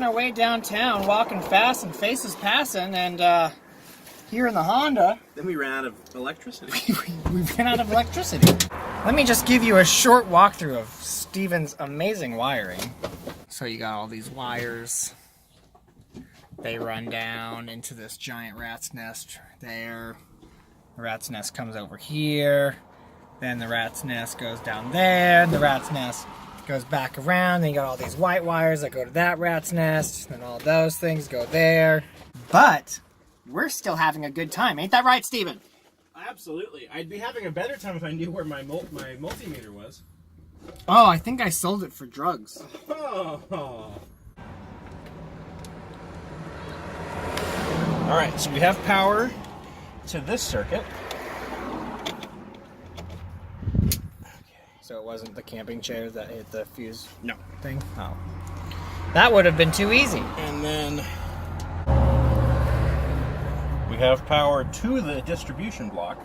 making our way downtown, walking fast and faces passing, and here in the Honda... Then we ran out of electricity. we ran out of electricity. Let me just give you a short walkthrough of Steven's amazing wiring. So you got all these wires. They run down into this giant rat's nest there. The rat's nest comes over here. Then the rat's nest goes down there. And the rat's nest goes back around. Then you got all these white wires that go to that rat's nest. And all those things go there. But we're still having a good time. Ain't that right, Steven? Absolutely. I'd be having a better time if I knew where my multimeter was. Oh, I think I sold it for drugs. Oh. Alright, so we have power to this circuit. So it wasn't the camping chairs that hit the fuse No. thing? Oh. That would have been too easy. And then we have power to the distribution block.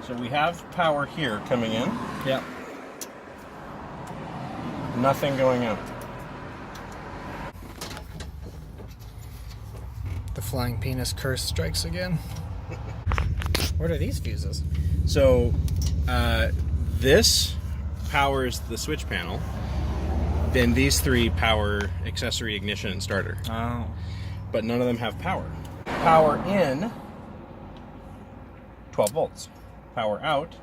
So we have power here coming in. Yep. Nothing going out. The flying penis curse strikes again. What are these fuses? So this powers the switch panel. Then these three power accessory, ignition, and starter. Oh. But none of them have power. Power in, 12 volts. Power out,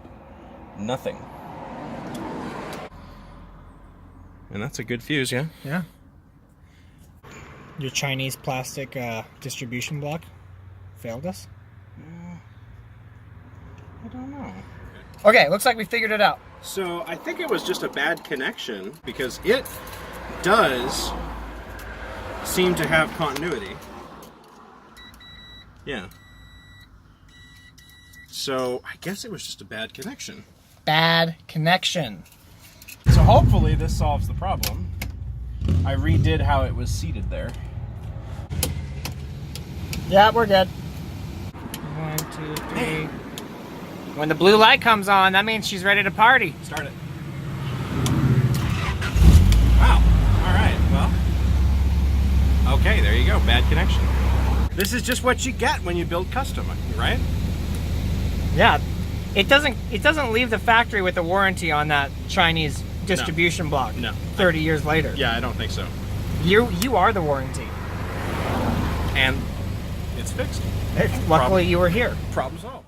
nothing. And that's a good fuse, yeah? Yeah. Your Chinese plastic distribution block failed us? I don't know. Okay, looks like we figured it out. So I think it was just a bad connection because it does seem to have continuity. Yeah. So I guess it was just a bad connection. Bad connection. So hopefully this solves the problem. I redid how it was seated there. Yeah, we're good. 1, 2, 3. When the blue light comes on, that means she's ready to party. Start it. Wow. All right. Well. Okay, there you go. Bad connection. This is just what you get when you build custom, right? Yeah. It doesn't leave the factory with a warranty on that Chinese distribution block. No. 30 years later. Yeah, I don't think so. You are the warranty. And it's fixed. Luckily you were here. Problem solved.